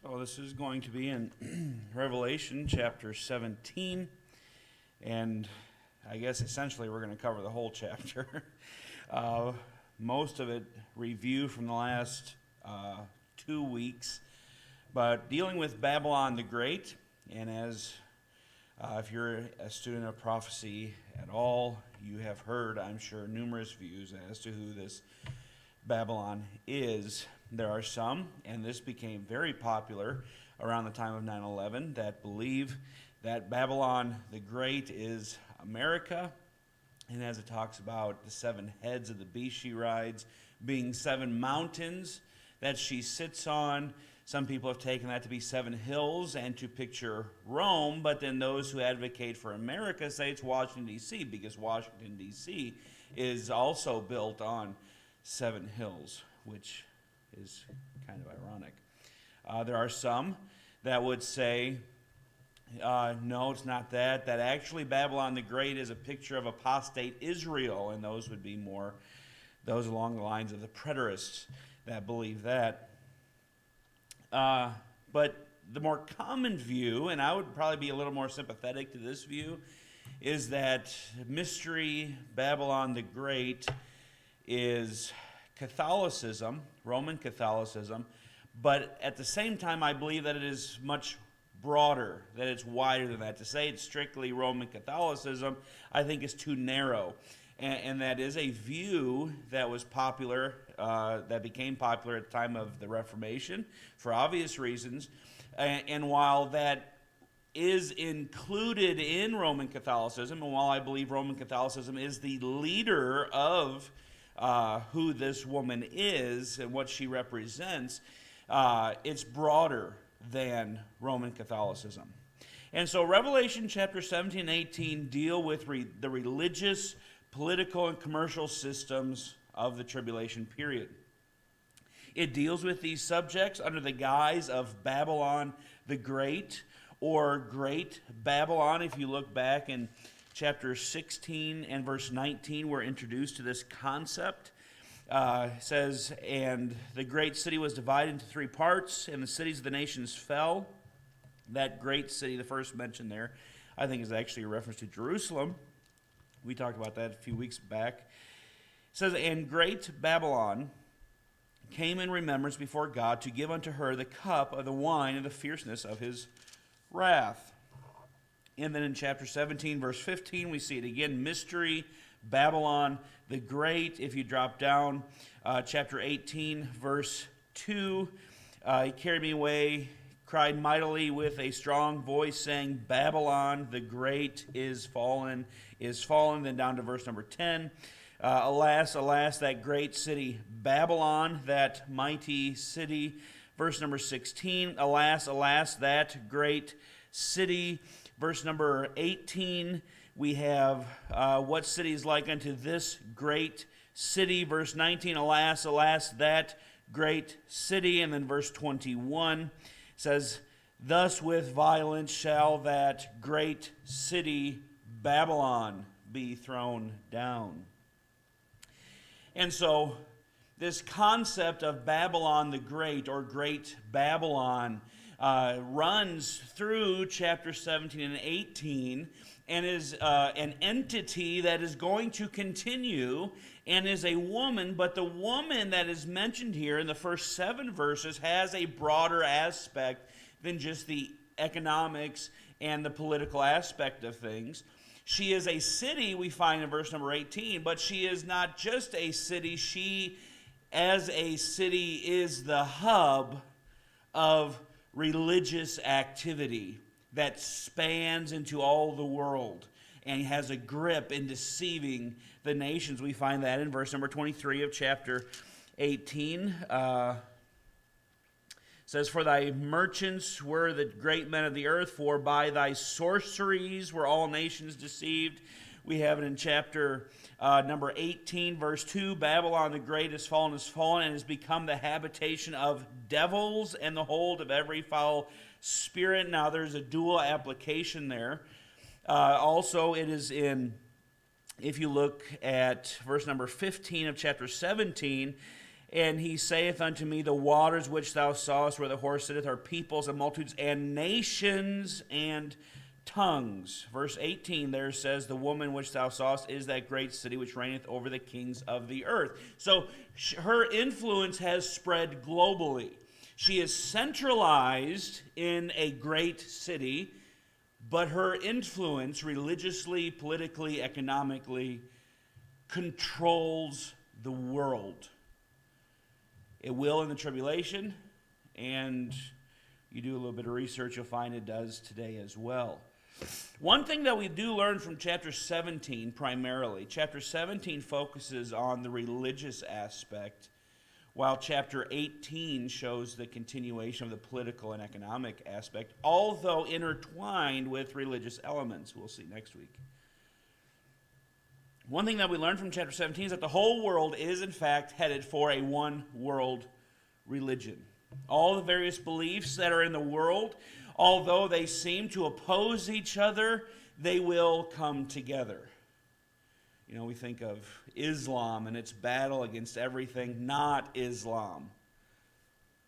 So this is going to be in Revelation chapter 17, and I guess essentially we're going to cover the whole chapter. Most of it review from the last 2 weeks, but dealing with Babylon the Great, and as if you're a student of prophecy at all, you have heard, I'm sure, numerous views as to who this Babylon is. There are some, and this became very popular around the time of 9/11, that believe that Babylon the Great is America. And as it talks about the 7 heads of the beast she rides being 7 mountains that she sits on, some people have taken that to be 7 hills and to picture Rome, but then those who advocate for America say it's Washington, D.C., because Washington, D.C. is also built on 7 hills, which is kind of ironic. There are some that would say, no, it's not that actually Babylon the Great is a picture of apostate Israel, and those would be more those along the lines of the preterists that believe that. But the more common view, and I would probably be a little more sympathetic to this view, is that Mystery Babylon the Great is Catholicism, Roman Catholicism, but at the same time I believe that it is much broader, that it's wider than that. To say it's strictly Roman Catholicism, I think is too narrow. And that is a view that was popular, that became popular at the time of the Reformation for obvious reasons. And while that is included in Roman Catholicism, and while I believe Roman Catholicism is the leader of who this woman is and what she represents, it's broader than Roman Catholicism. And so Revelation chapter 17 and 18 deal with the religious, political, and commercial systems of the tribulation period. It deals with these subjects under the guise of Babylon the Great, or Great Babylon. If you look back in chapter 16 and verse 19, we're introduced to this concept. It says, and the great city was divided into 3 parts, and the cities of the nations fell. That great city, the first mentioned there, I think is actually a reference to Jerusalem. We talked about that a few weeks back. It says, and great Babylon came in remembrance before God to give unto her the cup of the wine of the fierceness of his wrath. And then in chapter 17, verse 15, we see it again, Mystery Babylon the Great. If you drop down, chapter 18, verse 2, he carried me away, cried mightily with a strong voice, saying, Babylon the Great is fallen, is fallen. Then down to verse number 10, alas, alas, that great city, Babylon, that mighty city. Verse number 16, alas, alas, that great city. Verse number 18, we have what city is like unto this great city. Verse 19, alas, alas, that great city. And then verse 21 says, thus with violence shall that great city Babylon be thrown down. And so this concept of Babylon the Great, or Great Babylon, runs through chapter 17 and 18, and is an entity that is going to continue, and is a woman, but the woman that is mentioned here in the first 7 verses has a broader aspect than just the economics and the political aspect of things. She is a city, we find in verse number 18, but she is not just a city. She, as a city, is the hub of religious activity that spans into all the world and has a grip in deceiving the nations. We find that in verse number 23 of chapter 18. Says, for thy merchants were the great men of the earth, for by thy sorceries were all nations deceived. We have it in chapter number 18, verse 2. Babylon the Great is fallen, and has become the habitation of devils and the hold of every foul spirit. Now there's a dual application there. Also, it is in, if you look at verse number 15 of chapter 17, And he saith unto me, the waters which thou sawest where the horse sitteth are peoples and multitudes and nations and tongues. Verse 18 there says, the woman which thou sawest is that great city which reigneth over the kings of the earth. So her influence has spread globally. She is centralized in a great city, but her influence religiously, politically, economically controls the world. It will in the tribulation, and you do a little bit of research, you'll find it does today as well. One thing that we do learn from chapter 17 primarily, chapter 17 focuses on the religious aspect, while chapter 18 shows the continuation of the political and economic aspect, although intertwined with religious elements. We'll see next week. One thing that we learn from chapter 17 is that the whole world is, in fact, headed for a one-world religion. All the various beliefs that are in the world, although they seem to oppose each other, they will come together. You know, we think of Islam and its battle against everything not Islam,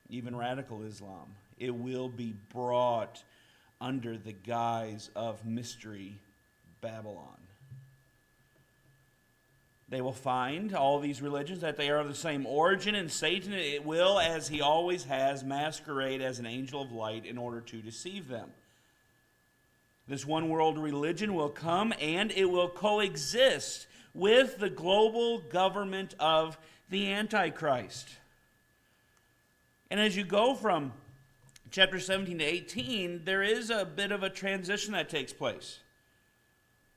even radical Islam. It will be brought under the guise of Mystery Babylon. They will find, all these religions, that they are of the same origin, and Satan, it will, as he always has, masquerade as an angel of light in order to deceive them. This one world religion will come, and it will coexist with the global government of the Antichrist. And as you go from chapter 17 to 18, there is a bit of a transition that takes place.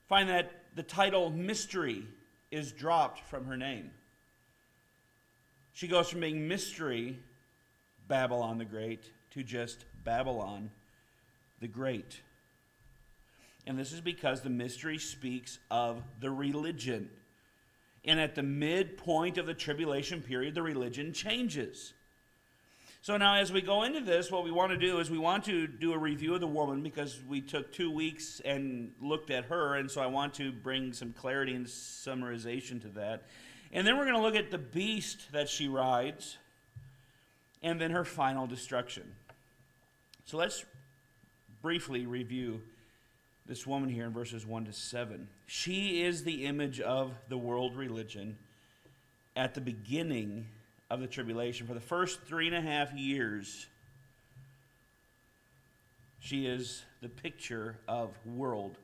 Find that the title mystery is dropped from her name. She goes from being Mystery Babylon the Great to just Babylon the Great. And this is because the mystery speaks of the religion. And at the midpoint of the tribulation period, the religion changes. So now as we go into this, what we want to do is we want to do a review of the woman, because we took 2 weeks and looked at her, and so I want to bring some clarity and summarization to that. And then we're going to look at the beast that she rides, and then her final destruction. So let's briefly review this woman here in verses 1 to 7. She is the image of the world religion at the beginning of the tribulation. For the first 3.5 years, she is the picture of world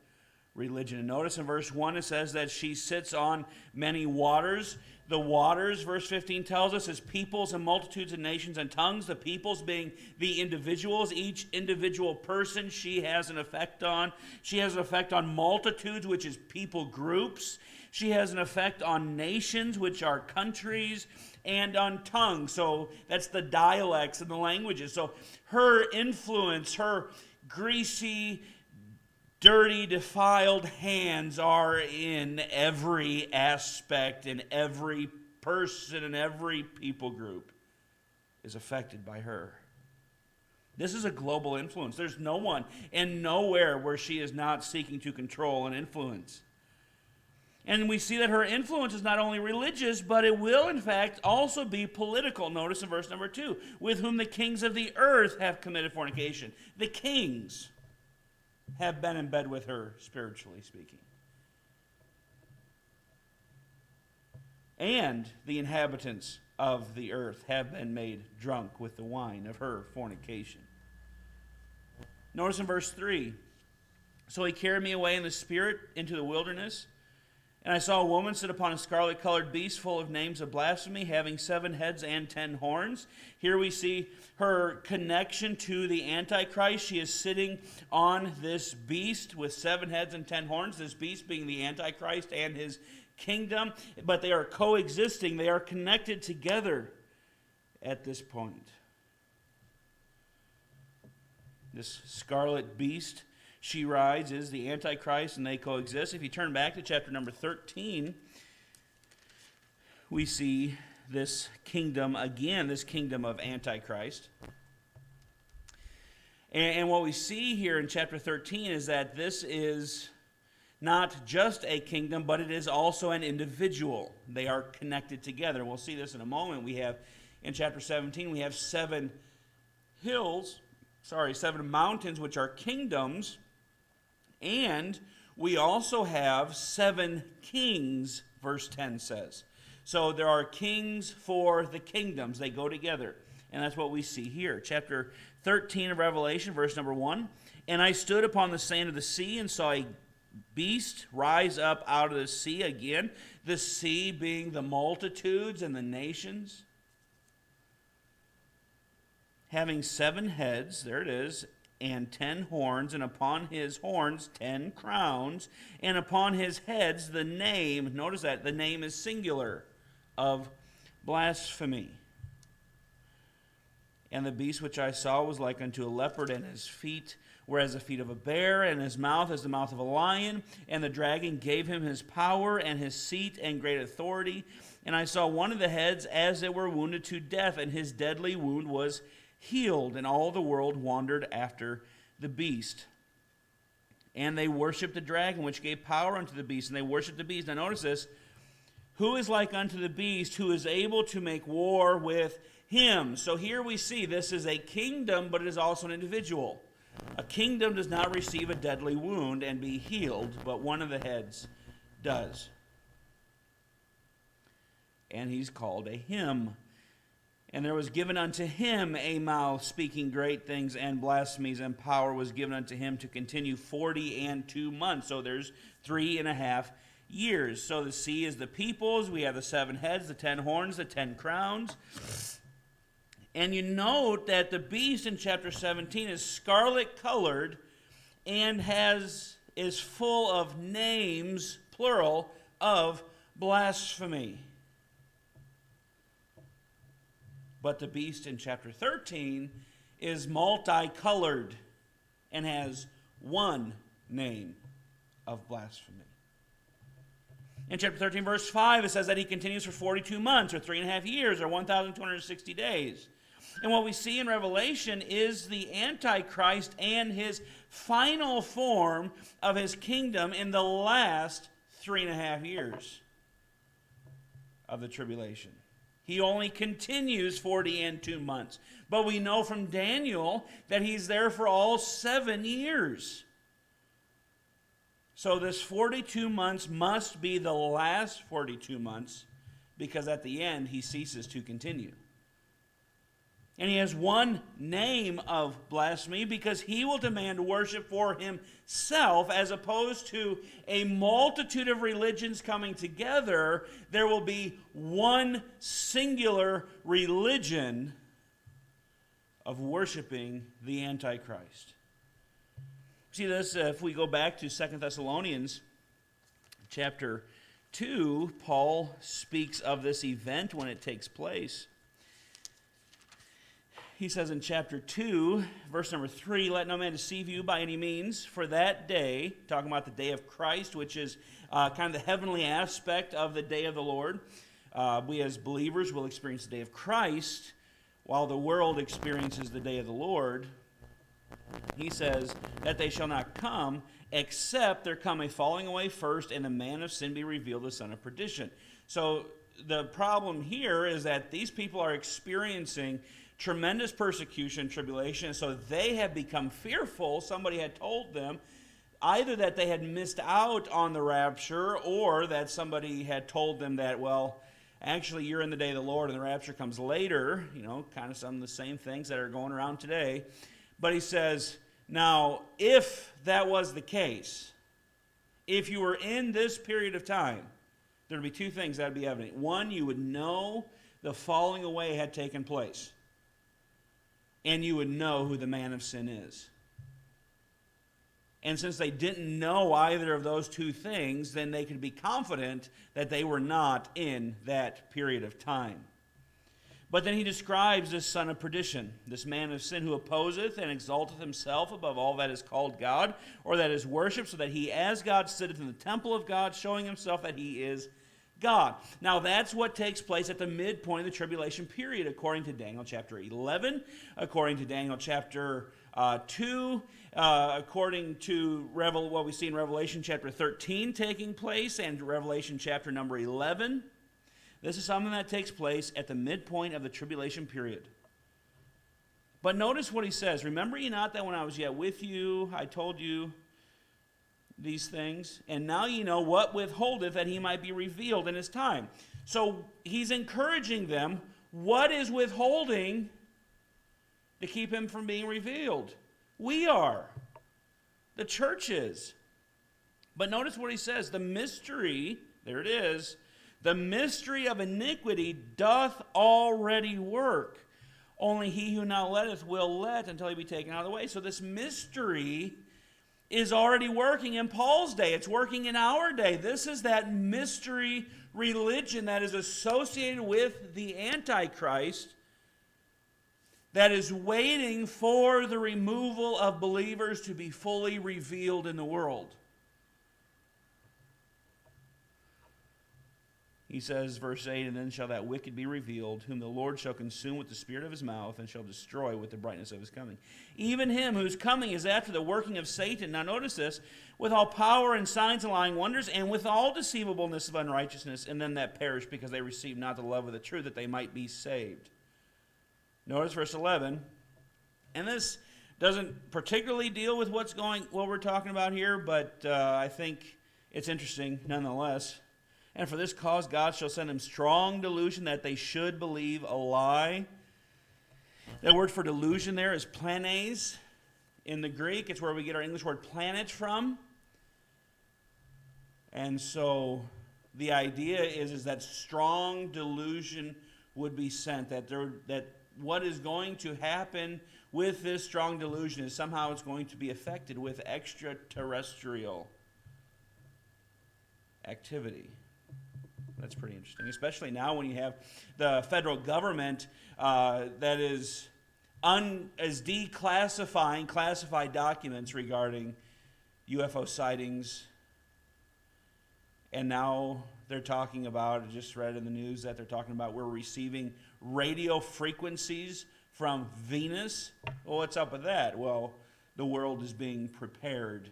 religion. And notice in verse 1 it says that she sits on many waters. The waters, verse 15 tells us, is peoples and multitudes and nations and tongues. The peoples being the individuals, each individual person she has an effect on. She has an effect on multitudes, which is people groups. She has an effect on nations, which are countries, and on tongues. So that's the dialects and the languages. So her influence, her greasy, dirty, defiled hands are in every aspect, and every person and every people group is affected by her. This is a global influence. There's no one and nowhere where she is not seeking to control and influence. And we see that her influence is not only religious, but it will, in fact, also be political. Notice in verse number 2, with whom the kings of the earth have committed fornication. The kings have been in bed with her, spiritually speaking. And the inhabitants of the earth have been made drunk with the wine of her fornication. Notice in verse 3, so he carried me away in the spirit into the wilderness, and I saw a woman sit upon a scarlet-colored beast full of names of blasphemy, having 7 heads and 10 horns. Here we see her connection to the Antichrist. She is sitting on this beast with 7 heads and 10 horns, this beast being the Antichrist and his kingdom. But they are coexisting. They are connected together at this point. This scarlet beast she rides is the Antichrist, and they coexist. If you turn back to chapter number 13, we see this kingdom again, this kingdom of Antichrist. And what we see here in chapter 13 is that this is not just a kingdom, but it is also an individual. They are connected together. We'll see this in a moment. We have, in chapter 17, we have seven mountains, which are kingdoms, and we also have 7 kings, verse 10 says. So there are kings for the kingdoms. They go together. And that's what we see here. Chapter 13 of Revelation, verse number 1. And I stood upon the sand of the sea and saw a beast rise up out of the sea again. The sea being the multitudes and the nations. Having 7 heads, there it is, and 10 horns, and upon his horns 10 crowns, and upon his heads the name, notice that, the name is singular, of blasphemy. And the beast which I saw was like unto a leopard, and his feet were as the feet of a bear, and his mouth as the mouth of a lion. And the dragon gave him his power, and his seat, and great authority. And I saw one of the heads as it were wounded to death, and his deadly wound was healed, and all the world wandered after the beast. And they worshipped the dragon, which gave power unto the beast, and they worshipped the beast. Now notice this, who is like unto the beast, who is able to make war with him? So here we see this is a kingdom, but it is also an individual. A kingdom does not receive a deadly wound and be healed, but one of the heads does. And he's called a him. And there was given unto him a mouth speaking great things and blasphemies, and power was given unto him to continue 42 months. So there's 3.5 years. So the sea is the peoples. We have the 7 heads, the 10 horns, the 10 crowns. And you note that the beast in chapter 17 is scarlet colored and is full of names, plural, of blasphemy. But the beast in chapter 13 is multicolored and has one name of blasphemy. In chapter 13, verse 5, it says that he continues for 42 months, or 3.5 years, or 1,260 days. And what we see in Revelation is the Antichrist and his final form of his kingdom in the last 3.5 years of the tribulation. He only continues 42 months. But we know from Daniel that he's there for all 7 years. So this 42 months must be the last 42 months, because at the end he ceases to continue. And he has one name of blasphemy because he will demand worship for himself, as opposed to a multitude of religions coming together. There will be one singular religion of worshiping the Antichrist. See this, if we go back to 2 Thessalonians chapter 2, Paul speaks of this event when it takes place. He says in chapter 2, verse number 3, let no man deceive you by any means, for that day, talking about the day of Christ, which is kind of the heavenly aspect of the day of the Lord. We as believers will experience the day of Christ, while the world experiences the day of the Lord. He says that they shall not come, except there come a falling away first, and the man of sin be revealed, the son of perdition. So the problem here is that these people are experiencing tremendous persecution, tribulation, so they have become fearful. Somebody had told them either that they had missed out on the rapture, or that somebody had told them that, well, actually you're in the day of the Lord and the rapture comes later, kind of some of the same things that are going around today. But he says, now, if that was the case, if you were in this period of time, there would be 2 things that would be evident. One, you would know the falling away had taken place, and you would know who the man of sin is. And since they didn't know either of those 2 things, then they could be confident that they were not in that period of time. But then he describes this son of perdition, this man of sin, who opposeth and exalteth himself above all that is called God, or that is worshipped, so that he as God sitteth in the temple of God, showing himself that he is God. Now that's what takes place at the midpoint of the tribulation period, according to Daniel chapter 11, according to Daniel chapter 2, according to what we see in Revelation chapter 13 taking place, and Revelation chapter number 11. This is something that takes place at the midpoint of the tribulation period. But notice what he says. Remember ye not that when I was yet with you, I told you these things, and now ye know what withholdeth, that he might be revealed in his time. So he's encouraging them. What is withholding to keep him from being revealed? We are. The church is. But notice what he says. The mystery, there it is, the mystery of iniquity doth already work. Only he who now letteth will let until he be taken out of the way. So this mystery is already working in Paul's day. It's working in our day. This is that mystery religion that is associated with the Antichrist, that is waiting for the removal of believers to be fully revealed in the world. He says, verse 8, and then shall that wicked be revealed, whom the Lord shall consume with the spirit of his mouth, and shall destroy with the brightness of his coming. Even him whose coming is after the working of Satan. Now notice this, with all power and signs and lying wonders, and with all deceivableness of unrighteousness, and them that perish, because they receive not the love of the truth, that they might be saved. Notice verse 11, and this doesn't particularly deal with what we're talking about here, but I think it's interesting nonetheless. And for this cause God shall send them strong delusion, that they should believe a lie. The word for delusion there is planes. In the Greek, it's where we get our English word planet from. And so the idea is that strong delusion would be sent, that what is going to happen with this strong delusion is somehow it's going to be affected with extraterrestrial activity. That's pretty interesting, especially now when you have the federal government that is declassifying classified documents regarding UFO sightings. And now they're talking about, I just read in the news that they're talking about we're receiving radio frequencies from Venus. Well, what's up with that? Well, the world is being prepared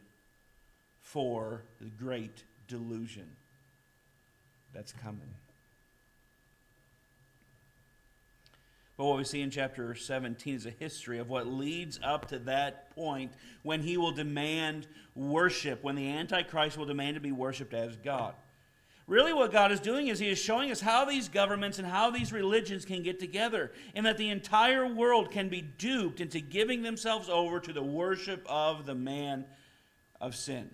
for the great delusion that's coming. But what we see in chapter 17 is a history of what leads up to that point when he will demand worship, when the Antichrist will demand to be worshipped as God. Really what God is doing is he is showing us how these governments and how these religions can get together, and that the entire world can be duped into giving themselves over to the worship of the man of sin.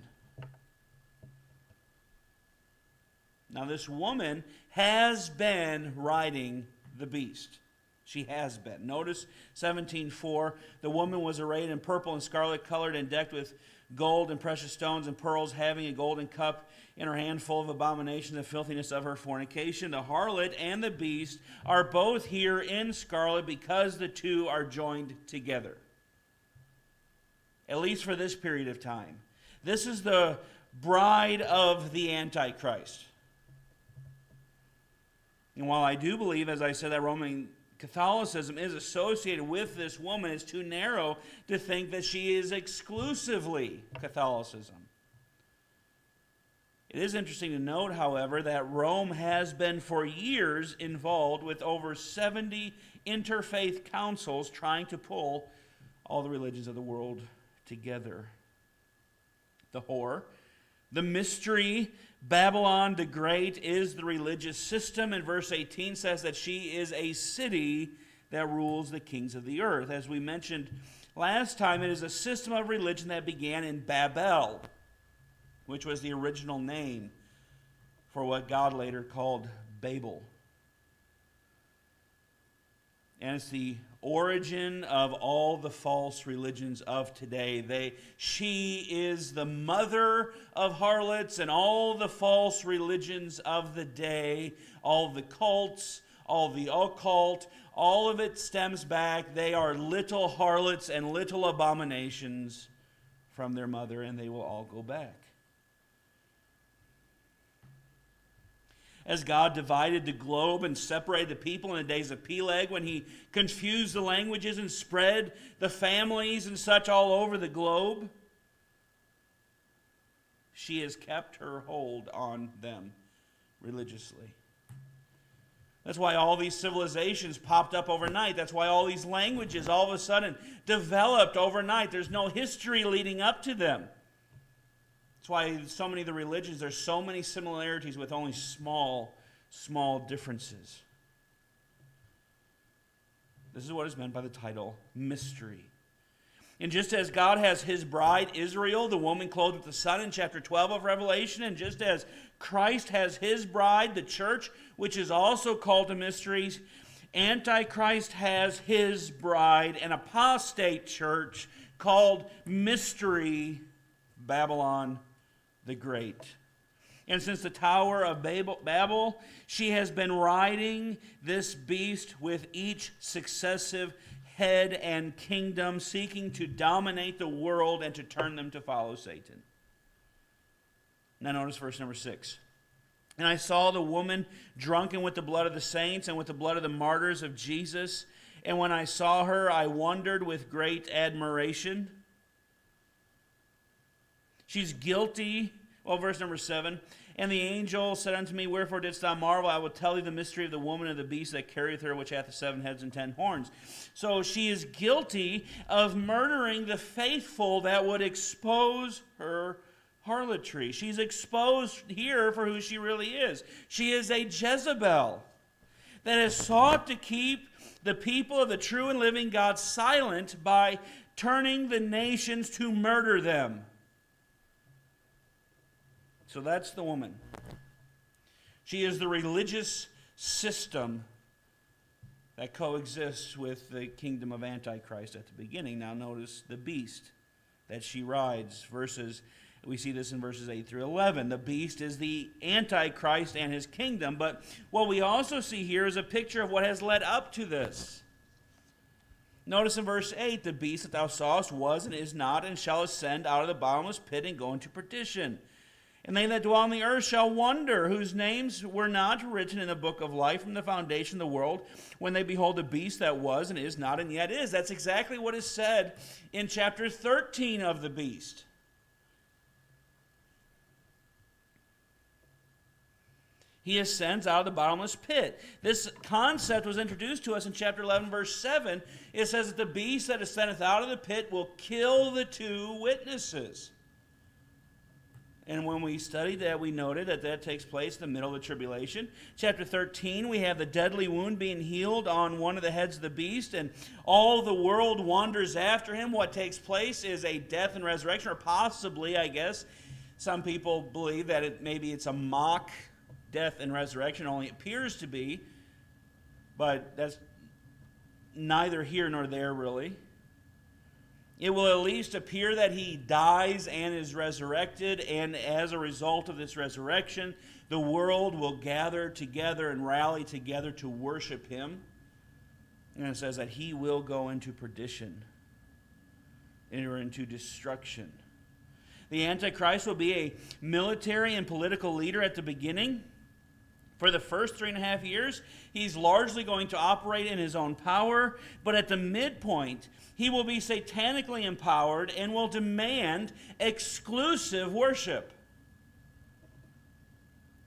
Now this woman has been riding the beast. She has been. Notice 17:4. The woman was arrayed in purple and scarlet colored and decked with gold and precious stones and pearls, having a golden cup in her hand full of abominations and filthiness of her fornication. The harlot and the beast are both here in scarlet because the two are joined together. At least for this period of time. This is the bride of the Antichrist. And while I do believe, as I said, that Roman Catholicism is associated with this woman, it's too narrow to think that she is exclusively Catholicism. It is interesting to note, however, that Rome has been for years involved with over 70 interfaith councils trying to pull all the religions of the world together. The whore, the mystery, Babylon the Great is the religious system, and verse 18 says that she is a city that rules the kings of the earth. As we mentioned last time, it is a system of religion that began in Babel, which was the original name for what God later called Babel. And it's the origin of all the false religions of today. She is the mother of harlots and all the false religions of the day, all the cults, all the occult, all of it stems back. They are little harlots and little abominations from their mother, and they will all go back. as God divided the globe and separated the people in the days of Peleg, when he confused the languages and spread the families and such all over the globe. She has kept her hold on them religiously. That's why all these civilizations popped up overnight. That's why all these languages all of a sudden developed overnight. There's no history leading up to them. That's why so many of the religions, there's so many similarities with only small differences. This is what is meant by the title, mystery. And just as God has his bride, Israel, the woman clothed with the sun in chapter 12 of Revelation, and just as Christ has his bride, the church, which is also called a mystery, Antichrist has his bride, an apostate church called Mystery Babylon the Great. And since the Tower of Babel, she has been riding this beast with each successive head and kingdom, seeking to dominate the world and to turn them to follow Satan. Now notice verse number 6. And I saw the woman drunken with the blood of the saints and with the blood of the martyrs of Jesus. And when I saw her, I wondered with great admiration. She's guilty. Well, verse number 7. And the angel said unto me, Wherefore didst thou marvel? I will tell thee the mystery of the woman and the beast that carrieth her, which hath the 7 heads and 10 horns. So she is guilty of murdering the faithful that would expose her harlotry. She's exposed here for who she really is. She is a Jezebel that has sought to keep the people of the true and living God silent by turning the nations to murder them. So that's the woman. She is the religious system that coexists with the kingdom of Antichrist at the beginning. Now notice the beast that she rides. We see this in verses 8 through 11. The beast is the Antichrist and his kingdom. But what we also see here is a picture of what has led up to this. Notice in verse 8, the beast that thou sawest was and is not, and shall ascend out of the bottomless pit and go into perdition. And they that dwell on the earth shall wonder, whose names were not written in the book of life from the foundation of the world, when they behold the beast that was and is not and yet is. That's exactly what is said in chapter 13 of the beast. He ascends out of the bottomless pit. This concept was introduced to us in chapter 11, verse 7. It says that the beast that ascendeth out of the pit will kill the 2 witnesses. And when we studied that, we noted that that takes place in the middle of the tribulation. Chapter 13, we have the deadly wound being healed on one of the heads of the beast, and all the world wanders after him. What takes place is a death and resurrection, or possibly, I guess, some people believe that maybe it's a mock death and resurrection, only appears to be, but that's neither here nor there, really. It will at least appear that he dies and is resurrected, and as a result of this resurrection, the world will gather together and rally together to worship him. And it says that he will go into perdition, enter into destruction. The Antichrist will be a military and political leader at the beginning. For the first 3.5 years, he's largely going to operate in his own power, but at the midpoint, he will be satanically empowered and will demand exclusive worship.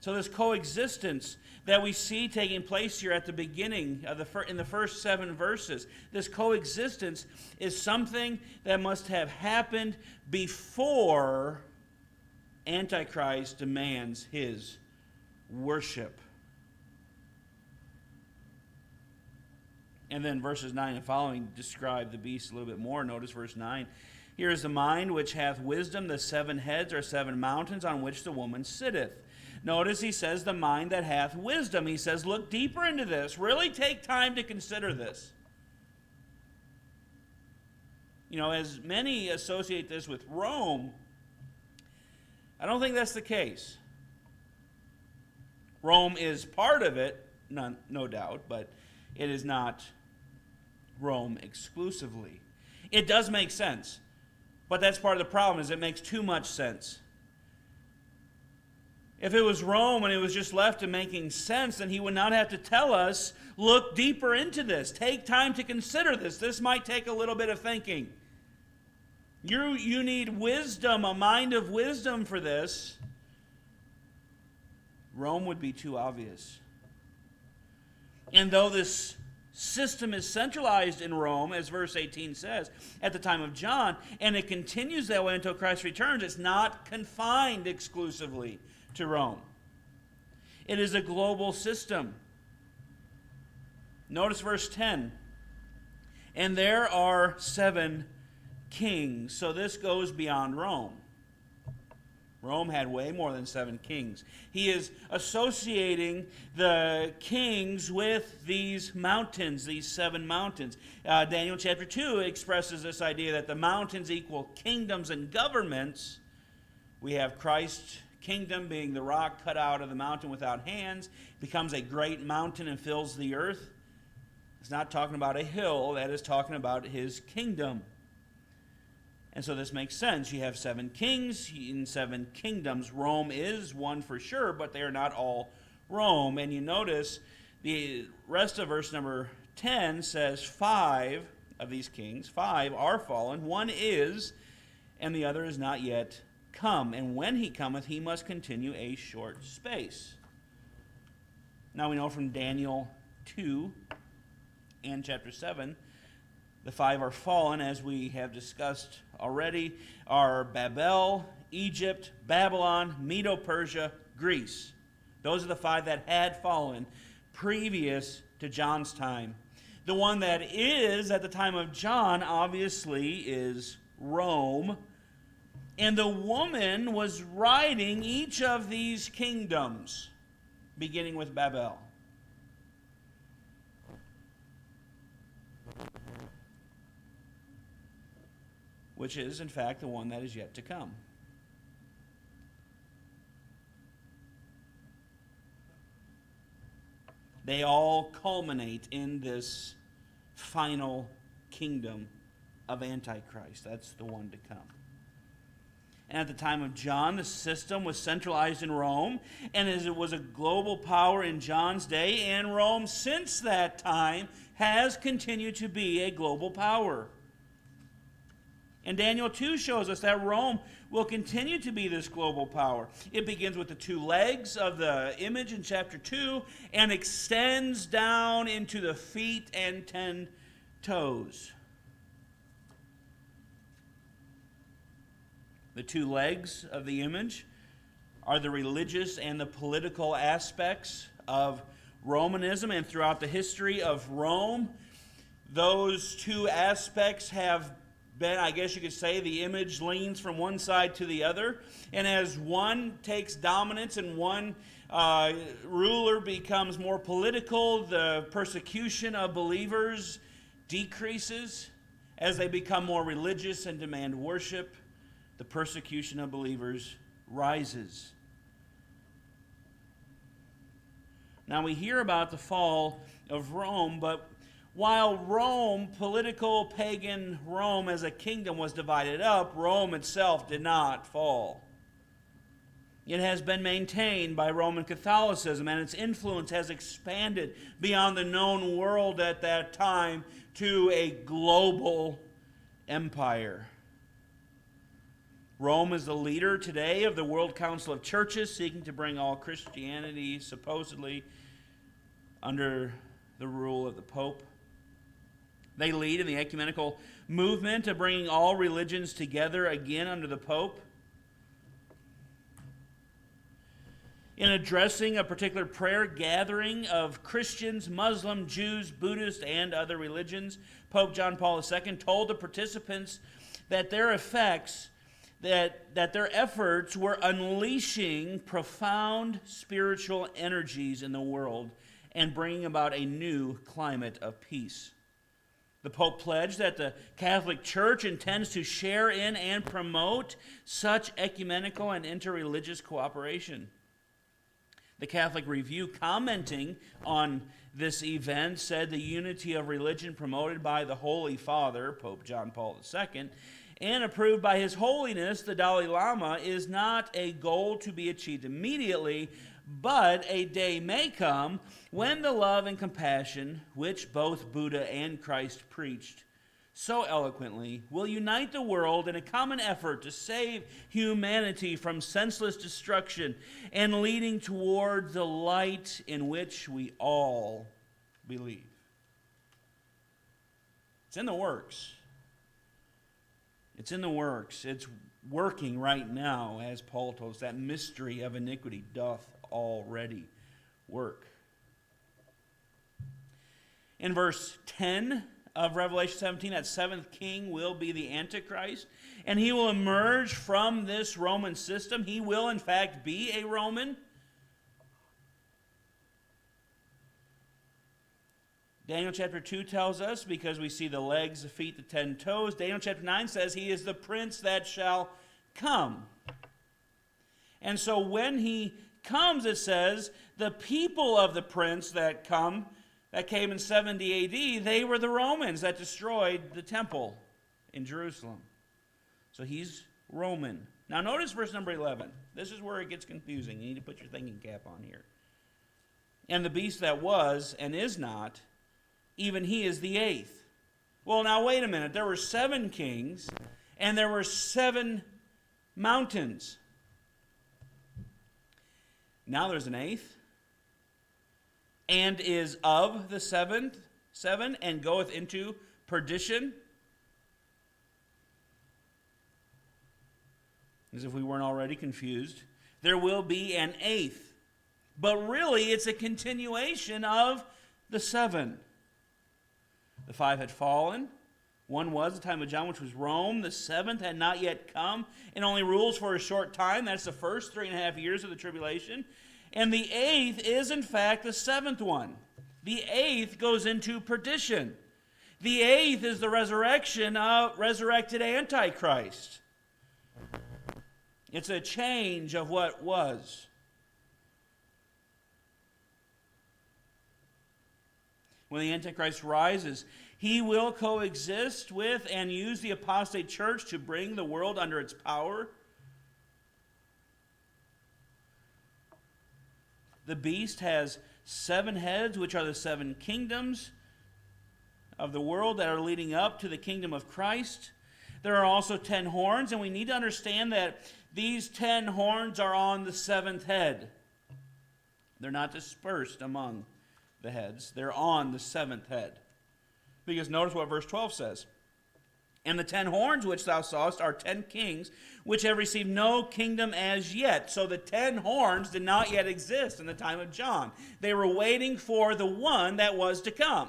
So this coexistence that we see taking place here at the beginning of in the first 7 verses, this coexistence is something that must have happened before Antichrist demands his worship. And then verses 9 and following describe the beast a little bit more. Notice verse 9. Here is the mind which hath wisdom. The 7 heads are 7 mountains on which the woman sitteth. Notice he says the mind that hath wisdom. He says look deeper into this. Really take time to consider this. You know, as many associate this with Rome, I don't think that's the case. Rome is part of it, no doubt, but it is not Rome exclusively. It does make sense, but that's part of the problem, is it makes too much sense. If it was Rome and it was just left to making sense, then he would not have to tell us, look deeper into this. Take time to consider this. This might take a little bit of thinking. You need wisdom, a mind of wisdom for this. Rome would be too obvious. And though this system is centralized in Rome, as verse 18 says, at the time of John, and it continues that way until Christ returns, it's not confined exclusively to Rome. It is a global system. Notice verse 10. And there are 7 kings. So this goes beyond Rome. Rome had way more than 7 kings. He is associating the kings with these mountains, these 7 mountains. Daniel chapter 2 expresses this idea that the mountains equal kingdoms and governments. We have Christ's kingdom being the rock cut out of the mountain without hands, becomes a great mountain and fills the earth. It's not talking about a hill, that is talking about his kingdom. And so this makes sense. You have 7 kings in 7 kingdoms. Rome is one for sure, but they are not all Rome. And you notice the rest of verse number 10 says 5 of these kings, 5 are fallen, 1 is, and the other is not yet come. And when he cometh, he must continue a short space. Now we know from Daniel 2 and chapter 7, the 5 are fallen, as we have discussed already, are Babel, Egypt, Babylon, Medo-Persia, Greece. Those are the 5 that had fallen previous to John's time. The one that is at the time of John, obviously, is Rome. And the woman was riding each of these kingdoms, beginning with Babel. Which is, in fact, the one that is yet to come. They all culminate in this final kingdom of Antichrist. That's the one to come. And at the time of John, the system was centralized in Rome, and as it was a global power in John's day, and Rome since that time has continued to be a global power. And Daniel 2 shows us that Rome will continue to be this global power. It begins with the 2 legs of the image in chapter 2 and extends down into the feet and 10 toes. The 2 legs of the image are the religious and the political aspects of Romanism, and throughout the history of Rome, those 2 aspects have been, I guess you could say, the image leans from one side to the other. And as one takes dominance and one ruler becomes more political, the persecution of believers decreases. As they become more religious and demand worship, the persecution of believers rises. Now we hear about the fall of Rome, but while Rome, political pagan Rome as a kingdom, was divided up, Rome itself did not fall. It has been maintained by Roman Catholicism, and its influence has expanded beyond the known world at that time to a global empire. Rome is the leader today of the World Council of Churches, seeking to bring all Christianity, supposedly, under the rule of the Pope. They lead in the ecumenical movement of bringing all religions together again under the Pope. In addressing a particular prayer gathering of Christians, Muslim, Jews, Buddhists, and other religions, Pope John Paul II told the participants that their effects, that their efforts were unleashing profound spiritual energies in the world and bringing about a new climate of peace. The Pope pledged that the Catholic Church intends to share in and promote such ecumenical and interreligious cooperation. The Catholic Review, commenting on this event, said the unity of religion promoted by the Holy Father, Pope John Paul II, and approved by His Holiness, the Dalai Lama, is not a goal to be achieved immediately, but a day may come when the love and compassion which both Buddha and Christ preached so eloquently will unite the world in a common effort to save humanity from senseless destruction and leading toward the light in which we all believe. It's in the works. It's in the works. It's working right now, as Paul told us. That mystery of iniquity doth already work. In verse 10 of Revelation 17, that seventh king will be the Antichrist, and he will emerge from this Roman system. He will, in fact, be a Roman. Daniel chapter 2 tells us, because we see the legs, the feet, the 10 toes. Daniel chapter 9 says he is the prince that shall come. And so when he comes, it says, the people of the prince that came in 70 AD, they were the Romans that destroyed the temple in Jerusalem. So he's Roman. Now notice verse number 11. This is where it gets confusing. You need to put your thinking cap on here. And the beast that was and is not, even he is the eighth. Well, now wait a minute. There were 7 kings, and there were 7 mountains. Now there's an eighth, and is of the seven, and goeth into perdition. As if we weren't already confused. There will be an eighth. But really, it's a continuation of the 7. The 5 had fallen. 1 was the time of John, which was Rome. The 7th had not yet come and only rules for a short time. That's the first 3.5 years of the tribulation. And the 8th is, in fact, the 7th one. The 8th goes into perdition. The 8th is the resurrection of resurrected Antichrist. It's a change of what was. When the Antichrist rises, he will coexist with and use the apostate church to bring the world under its power. The beast has 7 heads, which are the 7 kingdoms of the world that are leading up to the kingdom of Christ. There are also 10 horns, and we need to understand that these 10 horns are on the 7th head. They're not dispersed among the heads. They're on the 7th head. Because notice what verse 12 says. And the 10 horns which thou sawest are 10 kings, which have received no kingdom as yet. So the 10 horns did not yet exist in the time of John. They were waiting for the one that was to come.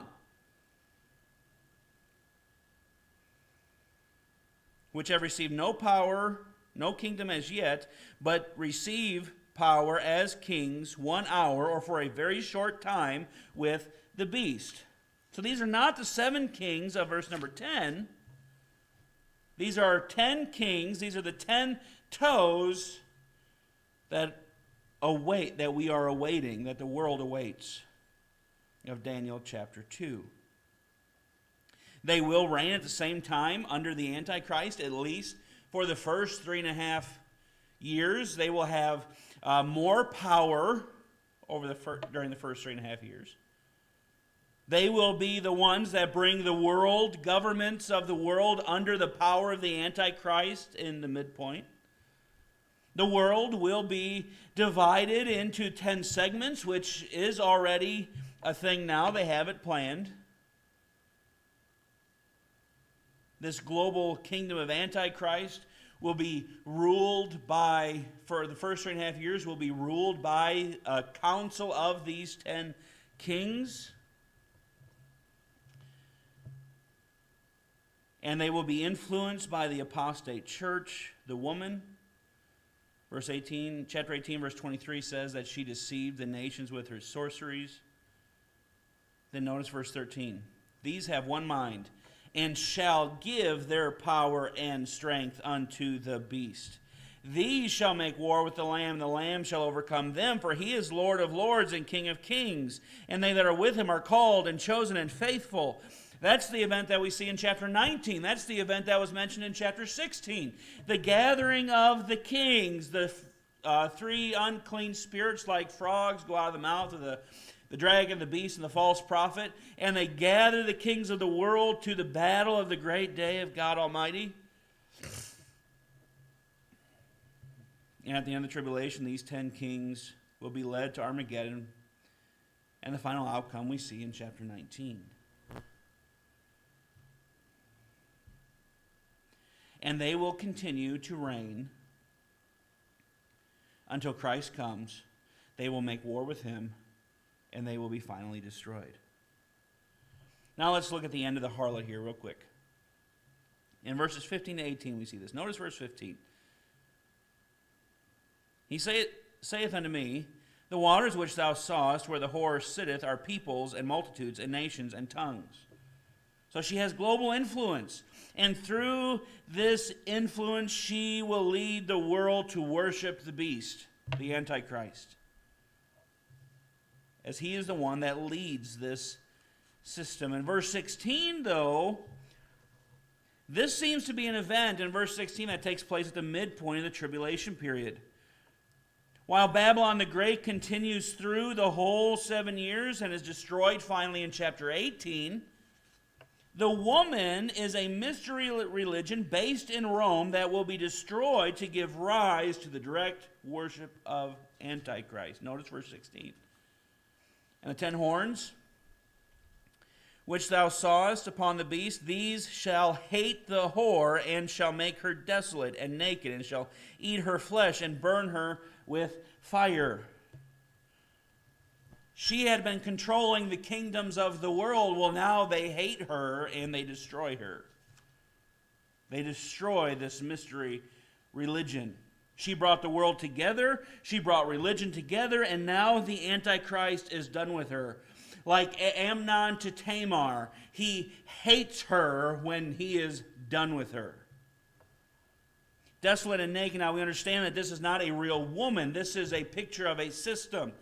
Which have received no power, no kingdom as yet, but receive power as kings 1 hour or for a very short time with the beast. So these are not the 7 kings of verse number 10. These are 10 kings. These are the 10 toes that we are awaiting, that the world awaits, of Daniel chapter 2. They will reign at the same time under the Antichrist, at least for the first 3.5 years. They will have more power during the first 3.5 years. They will be the ones that bring the world, governments of the world, under the power of the Antichrist in the midpoint. The world will be divided into 10 segments, which is already a thing now. They have it planned. This global kingdom of Antichrist will be ruled by, for the first 3.5 years, will be ruled by a council of these 10 kings. And they will be influenced by the apostate church, the woman. Chapter 18, verse 23 says that she deceived the nations with her sorceries. Then notice verse 13. These have one mind, and shall give their power and strength unto the beast. These shall make war with the Lamb shall overcome them, for he is Lord of lords and King of kings, and they that are with him are called and chosen and faithful. That's the event that we see in chapter 19. That's the event that was mentioned in chapter 16. The gathering of the kings, the three unclean spirits like frogs go out of the mouth of the dragon, the beast, and the false prophet, and they gather the kings of the world to the battle of the great day of God Almighty. And at the end of the tribulation, these 10 kings will be led to Armageddon, and the final outcome we see in chapter 19. And they will continue to reign until Christ comes. They will make war with him, and they will be finally destroyed. Now let's look at the end of the harlot here real quick. In verses 15 to 18 we see this. Notice verse 15. He saith unto me, the waters which thou sawest where the whore sitteth are peoples and multitudes and nations and tongues. So she has global influence. And through this influence she will lead the world to worship the beast, the Antichrist, as he is the one that leads this system. In verse 16, though, this seems to be an event in verse 16 that takes place at the midpoint of the tribulation period. While Babylon the Great continues through the whole 7 years and is destroyed finally in chapter 18, the woman is a mystery religion based in Rome that will be destroyed to give rise to the direct worship of Antichrist. Notice verse 16. And the 10 horns, which thou sawest upon the beast, these shall hate the whore, and shall make her desolate and naked, and shall eat her flesh, and burn her with fire. She had been controlling the kingdoms of the world. Well, now they hate her, and they destroy her. They destroy this mystery religion. She brought the world together. She brought religion together, and now the Antichrist is done with her. Like Amnon to Tamar, he hates her when he is done with her. Desolate and naked. Now we understand that this is not a real woman. This is a picture of a system.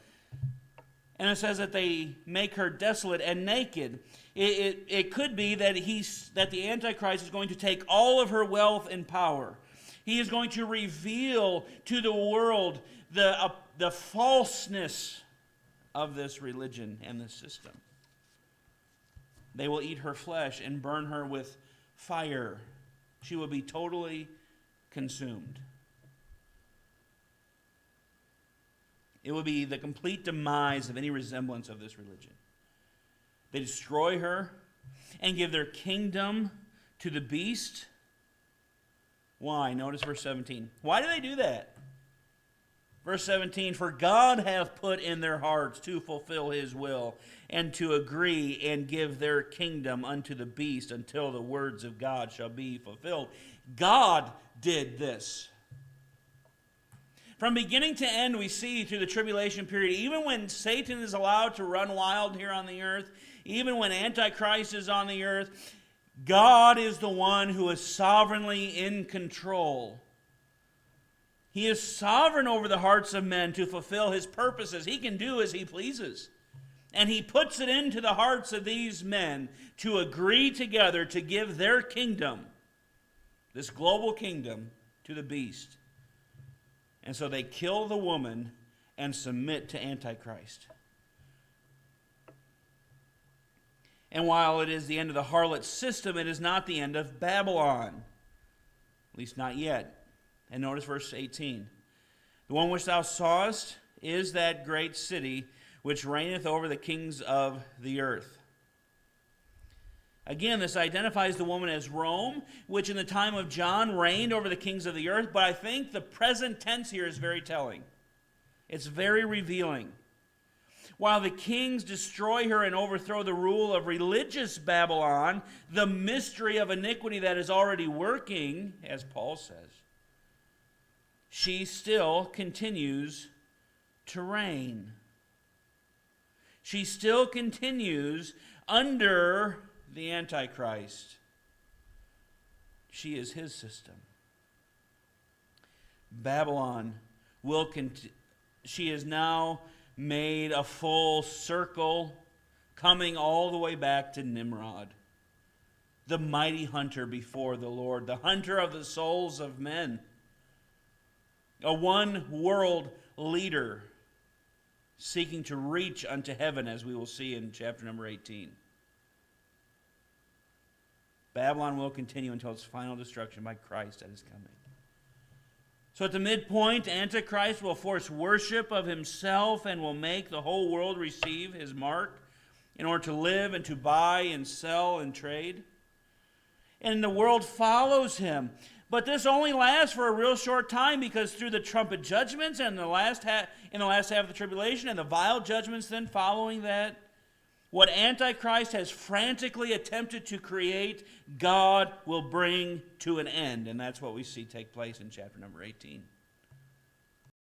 And it says that they make her desolate and naked. It could be that the Antichrist is going to take all of her wealth and power. He is going to reveal to the world the falseness of this religion and this system. They will eat her flesh and burn her with fire. She will be totally consumed. It will be the complete demise of any resemblance of this religion. They destroy her and give their kingdom to the beast. Why? Notice verse 17. Why do they do that? Verse 17, for God hath put in their hearts to fulfill his will, and to agree and give their kingdom unto the beast until the words of God shall be fulfilled. God did this. From beginning to end, we see through the tribulation period, even when Satan is allowed to run wild here on the earth, even when Antichrist is on the earth, God is the one who is sovereignly in control. He is sovereign over the hearts of men to fulfill his purposes. He can do as he pleases. And he puts it into the hearts of these men to agree together to give their kingdom, this global kingdom, to the beast. And so they kill the woman and submit to Antichrist. And while it is the end of the harlot system, it is not the end of Babylon. At least not yet. And notice verse 18. The one which thou sawest is that great city which reigneth over the kings of the earth. Again, this identifies the woman as Rome, which in the time of John reigned over the kings of the earth. But I think the present tense here is very telling. It's very revealing. While the kings destroy her and overthrow the rule of religious Babylon, the mystery of iniquity that is already working, as Paul says, she still continues to reign. She still continues under the Antichrist. She is his system. Babylon she is now made a full circle, coming all the way back to Nimrod, the mighty hunter before the Lord, the hunter of the souls of men, a one-world leader seeking to reach unto heaven, as we will see in chapter number 18. Babylon will continue until its final destruction by Christ at his coming. So at the midpoint, Antichrist will force worship of himself and will make the whole world receive his mark in order to live and to buy and sell and trade. And the world follows him. But this only lasts for a real short time, because through the trumpet judgments and in the last half of the tribulation and the vial judgments then following that, what Antichrist has frantically attempted to create, God will bring to an end. And that's what we see take place in chapter number 18.